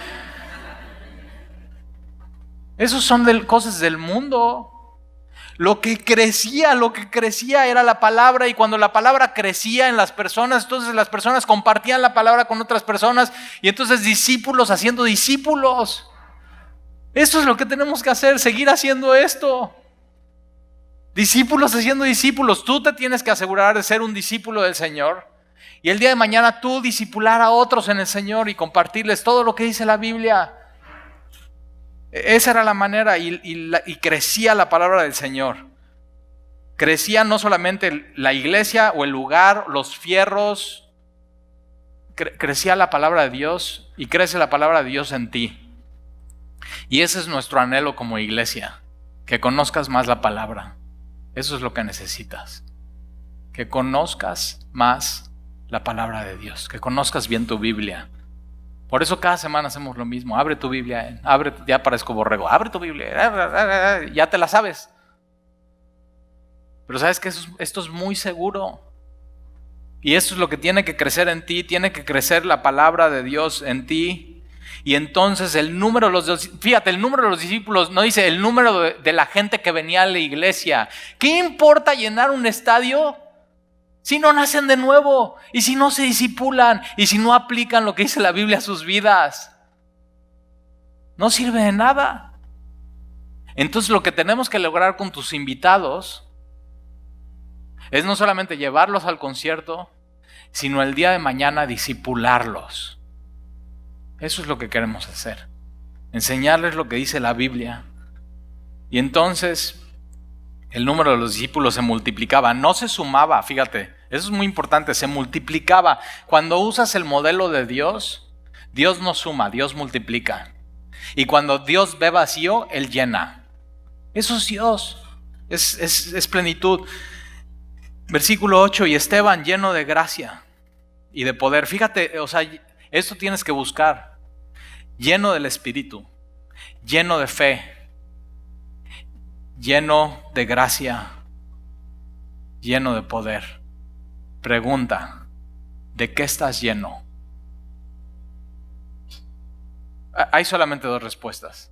esos son cosas del mundo. Lo que crecía era la palabra, y cuando la palabra crecía en las personas, entonces las personas compartían la palabra con otras personas, y entonces discípulos haciendo discípulos. Esto es lo que tenemos que hacer, seguir haciendo esto. Discípulos haciendo discípulos. Tú te tienes que asegurar de ser un discípulo del Señor. Y el día de mañana tú discipular a otros en el Señor y compartirles todo lo que dice la Biblia. Esa era la manera y crecía la palabra del Señor. Crecía no solamente la iglesia o el lugar, los fierros. Crecía la palabra de Dios y crece la palabra de Dios en ti. Y ese es nuestro anhelo como iglesia. Que conozcas más la palabra. Eso es lo que necesitas. Que conozcas más la palabra de Dios. Que conozcas bien tu Biblia. Por eso cada semana hacemos lo mismo. Abre tu Biblia. Ya parezco borrego. Abre tu Biblia. Ya te la sabes. Pero sabes que esto es muy seguro. Y esto es lo que tiene que crecer en ti. Tiene que crecer la palabra de Dios en ti. Y entonces el número de los discípulos no dice el número de la gente que venía a la iglesia. ¿Qué importa llenar un estadio si no nacen de nuevo? Y si no se discipulan, y si no aplican lo que dice la Biblia a sus vidas. No sirve de nada. Entonces lo que tenemos que lograr con tus invitados es no solamente llevarlos al concierto, sino el día de mañana discipularlos. Eso es lo que queremos hacer. Enseñarles lo que dice la Biblia. Y entonces el número de los discípulos se multiplicaba. No se sumaba, fíjate. Eso es muy importante, se multiplicaba. Cuando usas el modelo de Dios, Dios no suma, Dios multiplica. Y cuando Dios ve vacío, Él llena. Eso es Dios, es plenitud. Versículo 8, y Esteban lleno de gracia y de poder. Fíjate, o sea, esto tienes que buscar. Lleno del Espíritu, lleno de fe, lleno de gracia, lleno de poder. Pregunta, ¿de qué estás lleno? Hay solamente dos respuestas.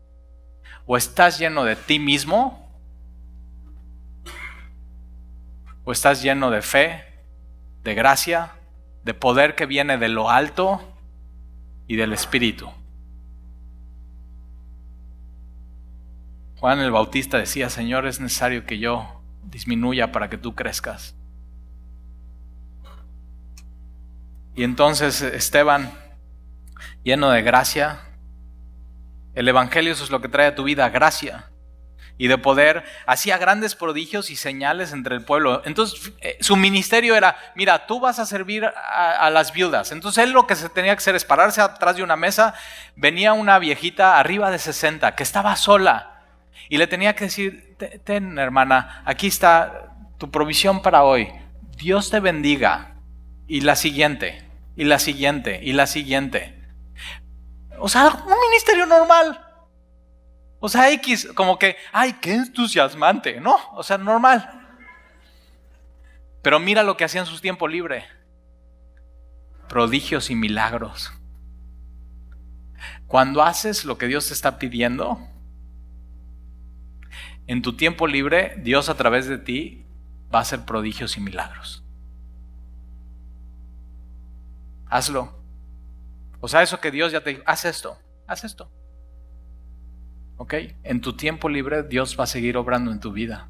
O estás lleno de ti mismo, o estás lleno de fe, de gracia, de poder que viene de lo alto y del Espíritu. Juan el Bautista decía, Señor, es necesario que yo disminuya para que tú crezcas. Y entonces Esteban, lleno de gracia, el Evangelio eso es lo que trae a tu vida, gracia y de poder, hacía grandes prodigios y señales entre el pueblo. Entonces su ministerio era, mira, tú vas a servir a las viudas. Entonces él lo que se tenía que hacer es pararse atrás de una mesa. Venía una viejita arriba de 60 que estaba sola y le tenía que decir, ten hermana, aquí está tu provisión para hoy, Dios te bendiga. Y la siguiente, y la siguiente, y la siguiente. O sea, un ministerio normal. O sea, X, como que, ay, qué entusiasmante, ¿no? O sea, normal. Pero mira lo que hacía en su tiempo libre. Prodigios y milagros. Cuando haces lo que Dios te está pidiendo, en tu tiempo libre, Dios a través de ti va a hacer prodigios y milagros. Hazlo. O sea, eso que Dios ya te dijo, haz esto, haz esto. ¿Ok? En tu tiempo libre Dios va a seguir obrando en tu vida.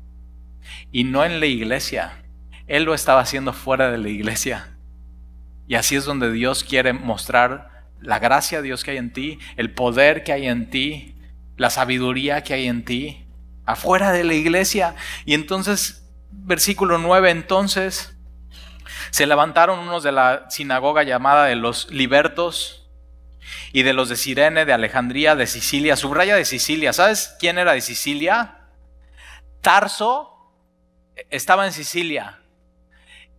Y no en la iglesia. Él lo estaba haciendo fuera de la iglesia. Y así es donde Dios quiere mostrar la gracia de Dios que hay en ti, el poder que hay en ti, la sabiduría que hay en ti, afuera de la iglesia. Y entonces, versículo 9, entonces se levantaron unos de la sinagoga llamada de los libertos y de los de Cirene, de Alejandría, de Sicilia. Subraya de Sicilia. ¿Sabes quién era de Sicilia? Tarso estaba en Sicilia.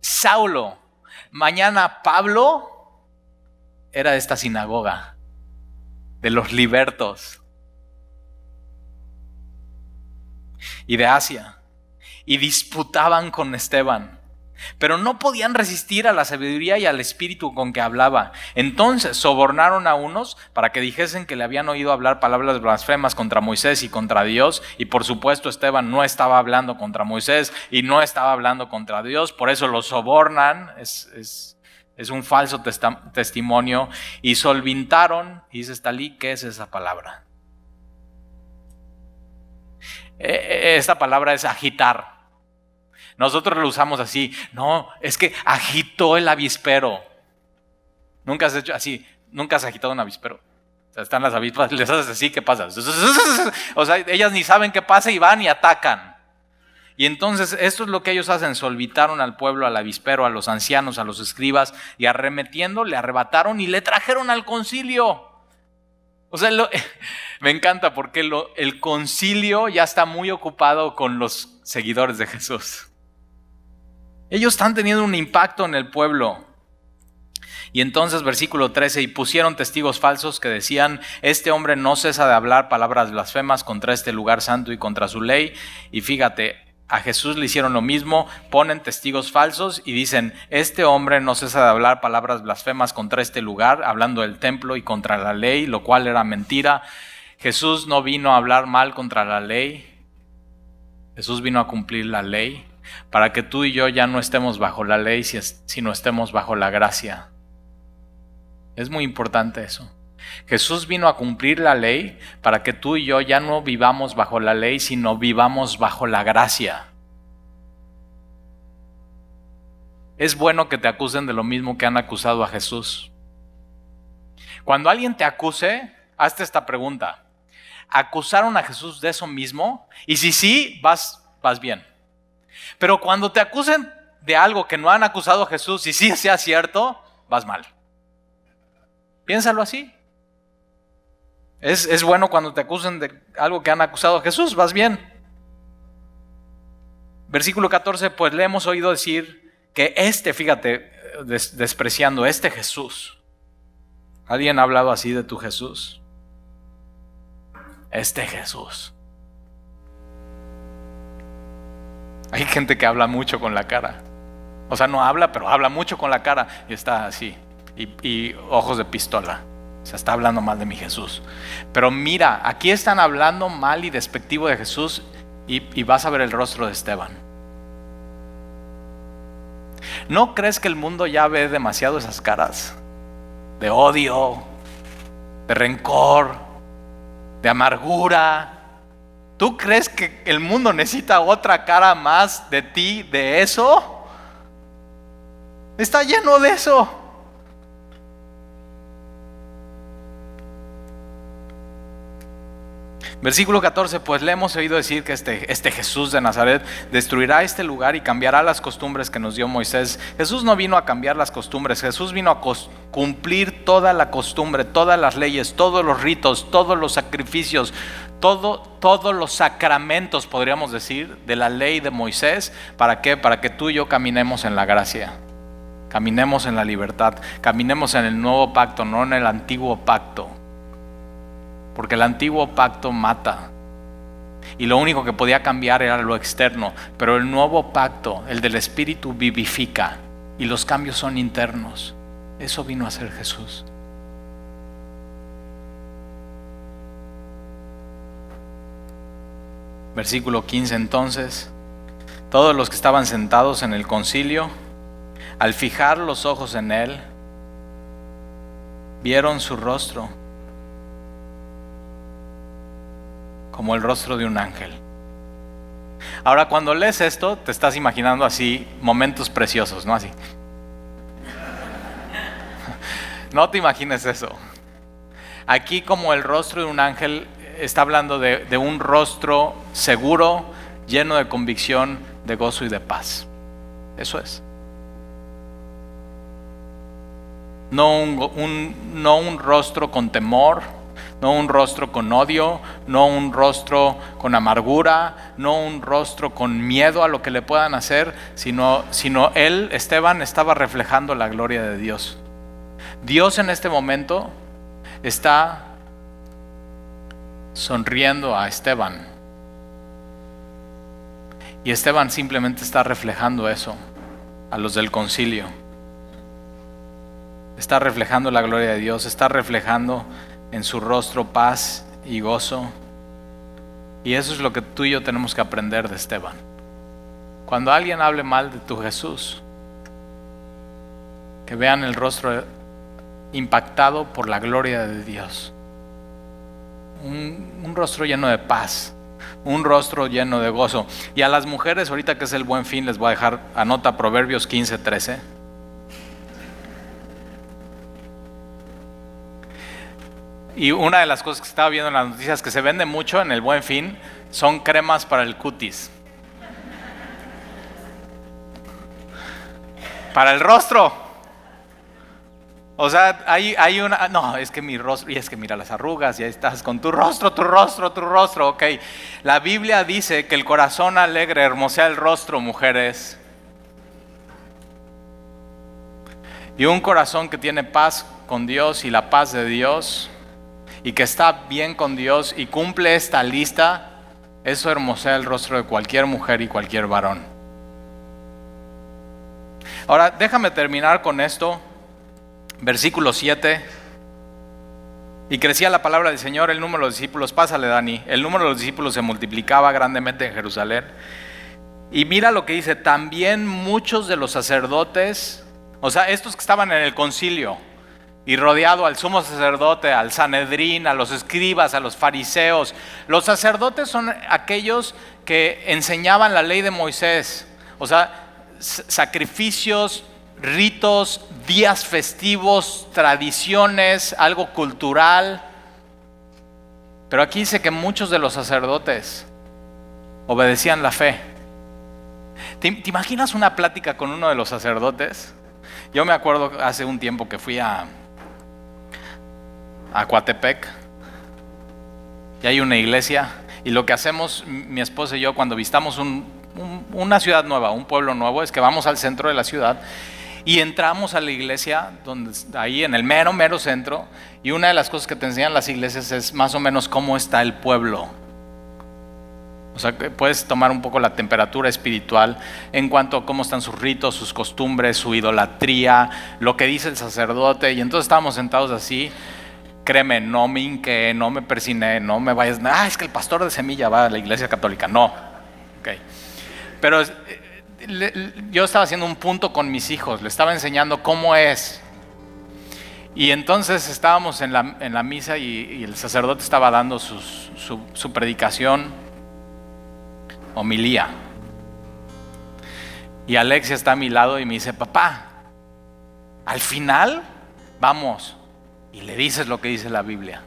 Saulo, mañana Pablo, era de esta sinagoga, de los libertos. Y de Asia. Y disputaban con Esteban. Pero no podían resistir a la sabiduría y al espíritu con que hablaba. Entonces sobornaron a unos para que dijesen que le habían oído hablar palabras blasfemas contra Moisés y contra Dios. Y por supuesto Esteban no estaba hablando contra Moisés y no estaba hablando contra Dios. Por eso lo sobornan. Es un falso testimonio. Y solvintaron, y dice Estalí, ¿qué es esa palabra? Esta palabra es agitar. Nosotros lo usamos así. No, es que agitó el avispero. ¿Nunca has hecho así? ¿Nunca has agitado un avispero? O sea, están las avispas, les haces así, ¿qué pasa? O sea, ellas ni saben qué pasa y van y atacan. Y entonces esto es lo que ellos hacen. Solvitaron al pueblo, al avispero, a los ancianos, a los escribas, y arremetiendo le arrebataron y le trajeron al concilio. O sea, me encanta porque el concilio ya está muy ocupado con los seguidores de Jesús. Ellos están teniendo un impacto en el pueblo. Y entonces, versículo 13, y pusieron testigos falsos que decían, este hombre no cesa de hablar palabras blasfemas contra este lugar santo y contra su ley. Y fíjate, a Jesús le hicieron lo mismo, ponen testigos falsos y dicen, este hombre no cesa de hablar palabras blasfemas contra este lugar, hablando del templo y contra la ley, lo cual era mentira. Jesús no vino a hablar mal contra la ley, Jesús vino a cumplir la ley, para que tú y yo ya no estemos bajo la ley, sino estemos bajo la gracia. Es muy importante eso. Jesús vino a cumplir la ley para que tú y yo ya no vivamos bajo la ley, sino vivamos bajo la gracia. Es bueno que te acusen de lo mismo que han acusado a Jesús. Cuando alguien te acuse, hazte esta pregunta. ¿Acusaron a Jesús de eso mismo? Y si sí, vas bien. Pero cuando te acusen de algo que no han acusado a Jesús y sí sea cierto, vas mal. Piénsalo así. Es bueno cuando te acusen de algo que han acusado a Jesús, vas bien. Versículo 14, pues le hemos oído decir que fíjate, despreciando Jesús. ¿Alguien ha hablado así de tu Jesús? Jesús. Hay gente que habla mucho con la cara. O sea, no habla, pero habla mucho con la cara y está así, y ojos de pistola. O sea, está hablando mal de mi Jesús. Pero mira, aquí están hablando mal y despectivo de Jesús y vas a ver el rostro de Esteban. ¿No crees que el mundo ya ve demasiado esas caras? De odio, de rencor, de amargura. ¿Tú crees que el mundo necesita otra cara más de ti, de eso? Está lleno de eso. Versículo 14, pues le hemos oído decir que este Jesús de Nazaret destruirá este lugar y cambiará las costumbres que nos dio Moisés. Jesús no vino a cambiar las costumbres, Jesús vino a cumplir toda la costumbre, todas las leyes, todos los ritos, todos los sacrificios, todos los sacramentos, podríamos decir, de la ley de Moisés. ¿Para qué? Para que tú y yo caminemos en la gracia, caminemos en la libertad, caminemos en el nuevo pacto, no en el antiguo pacto. Porque el antiguo pacto mata y lo único que podía cambiar era lo externo, pero el nuevo pacto, el del Espíritu, vivifica y los cambios son internos. Eso vino a ser Jesús. Versículo 15, entonces, todos los que estaban sentados en el concilio, al fijar los ojos en él, vieron su rostro como el rostro de un ángel. Ahora, cuando lees esto, te estás imaginando así momentos preciosos, ¿no? Así. No te imagines eso. Aquí, como el rostro de un ángel, está hablando de un rostro seguro, lleno de convicción, de gozo y de paz. Eso es. No un rostro con temor, no un rostro con odio, no un rostro con amargura, no un rostro con miedo a lo que le puedan hacer, sino él, Esteban, estaba reflejando la gloria de Dios. Dios en este momento está sonriendo a Esteban. Y Esteban simplemente está reflejando eso a los del concilio. Está reflejando la gloria de Dios, está reflejando en su rostro paz y gozo. Y eso es lo que tú y yo tenemos que aprender de Esteban. Cuando alguien hable mal de tu Jesús, que vean el rostro impactado por la gloria de Dios. Un rostro lleno de paz, un rostro lleno de gozo. Y a las mujeres, ahorita que es el Buen Fin, les voy a dejar, anota Proverbios 15:13. Y una de las cosas que estaba viendo en las noticias que se vende mucho en el Buen Fin son cremas para el cutis. Para el rostro. O sea, hay una... No, es que mi rostro... Y es que mira las arrugas, y ahí estás con tu rostro. Ok. La Biblia dice que el corazón alegre hermosea el rostro, mujeres. Y un corazón que tiene paz con Dios y la paz de Dios, y que está bien con Dios y cumple esta lista, eso hermosea el rostro de cualquier mujer y cualquier varón. Ahora, déjame terminar con esto. Versículo 7. Y crecía la palabra del Señor, el número de los discípulos, pásale Dani, el número de los discípulos se multiplicaba grandemente en Jerusalén. Y mira lo que dice, también muchos de los sacerdotes, o sea, estos que estaban en el concilio, y rodeado al sumo sacerdote, al Sanedrín, a los escribas, a los fariseos. Los sacerdotes son aquellos que enseñaban la ley de Moisés, o sea, sacrificios, ritos, días festivos, tradiciones, algo cultural. Pero aquí dice que muchos de los sacerdotes obedecían la fe. ¿Te imaginas una plática con uno de los sacerdotes? Yo me acuerdo hace un tiempo que fui a Coatepec y hay una iglesia, y lo que hacemos mi esposa y yo cuando visitamos una ciudad nueva, un pueblo nuevo, es que vamos al centro de la ciudad y entramos a la iglesia, ahí en el mero centro, y una de las cosas que te enseñan las iglesias es más o menos cómo está el pueblo. O sea, que puedes tomar un poco la temperatura espiritual en cuanto a cómo están sus ritos, sus costumbres, su idolatría, lo que dice el sacerdote. Y entonces estábamos sentados así. Créeme, no me hinqué, no me persiné, no me vayas. Es que el pastor de Semilla va a la iglesia católica. No. Okay. Pero yo estaba haciendo un punto con mis hijos, le estaba enseñando cómo es. Y entonces estábamos en la misa y el sacerdote estaba dando su predicación, homilía. Y Alexia está a mi lado y me dice: papá, al final vamos y le dices lo que dice la Biblia.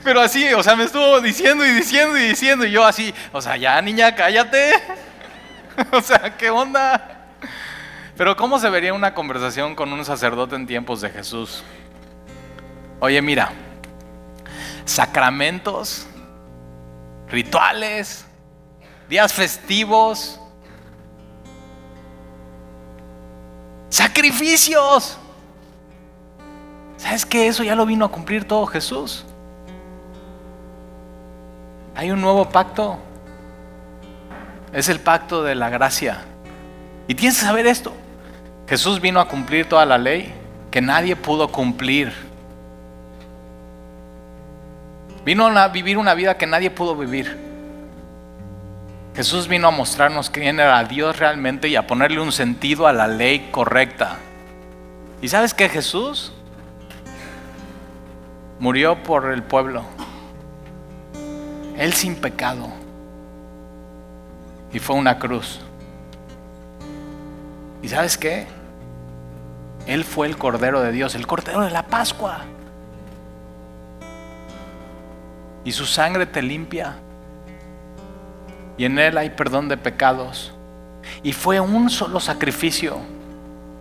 Pero así, o sea, me estuvo diciendo y yo así, o sea, ya niña, cállate. O sea, ¿qué onda? Pero ¿cómo se vería una conversación con un sacerdote en tiempos de Jesús? Oye, mira, sacramentos, rituales, días festivos, sacrificios. ¿Sabes qué? Eso ya lo vino a cumplir todo Jesús. Hay un nuevo pacto. Es el pacto de la gracia. Y tienes que saber esto. Jesús vino a cumplir toda la ley que nadie pudo cumplir. Vino a vivir una vida que nadie pudo vivir. Jesús vino a mostrarnos quién era Dios realmente y a ponerle un sentido a la ley correcta. ¿Y sabes qué? Jesús murió por el pueblo. Él sin pecado. Y fue una cruz. ¿Y sabes qué? Él fue el Cordero de Dios, el Cordero de la Pascua. Y su sangre te limpia. Y en Él hay perdón de pecados. Y fue un solo sacrificio.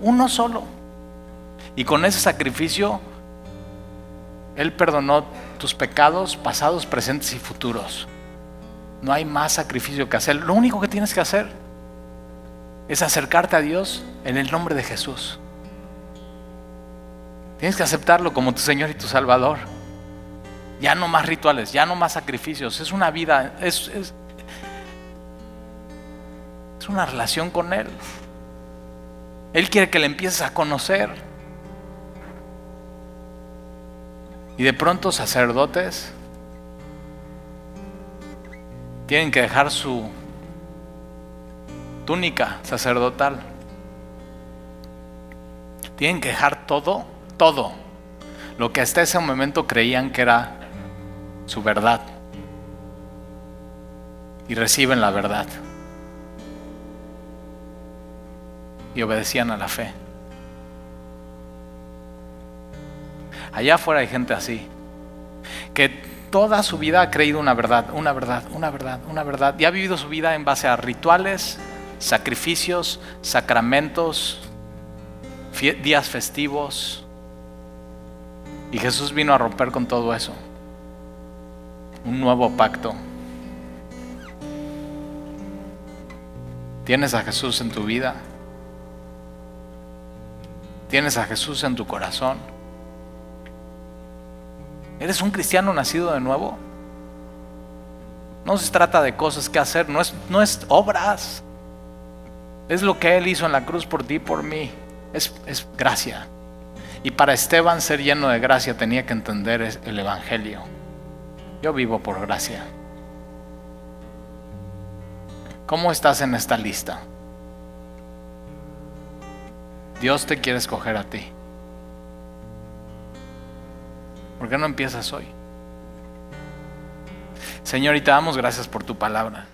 Uno solo. Y con ese sacrificio Él perdonó tus pecados pasados, presentes y futuros. No hay más sacrificio que hacer. Lo único que tienes que hacer es acercarte a Dios en el nombre de Jesús. Tienes que aceptarlo como tu Señor y tu Salvador. Ya no más rituales, ya no más sacrificios. Es una vida, es una relación con Él. Él quiere que le empieces a conocer. Y de pronto sacerdotes tienen que dejar su túnica sacerdotal. Tienen que dejar todo lo que hasta ese momento creían que era su verdad. Y reciben la verdad. Y obedecían a la fe. Allá afuera hay gente así, que toda su vida ha creído una verdad, y ha vivido su vida en base a rituales, sacrificios, sacramentos, días festivos. Y Jesús vino a romper con todo eso. Un nuevo pacto. ¿Tienes a Jesús en tu vida? ¿Tienes a Jesús en tu corazón? ¿Eres un cristiano nacido de nuevo? No se trata de cosas que hacer, no es obras. Es lo que Él hizo en la cruz por ti y por mí. Es gracia. Y para Esteban ser lleno de gracia tenía que entender el Evangelio. Yo vivo por gracia. ¿Cómo estás en esta lista? Dios te quiere escoger a ti. ¿Por qué no empiezas hoy? Señor, y te damos gracias por tu palabra.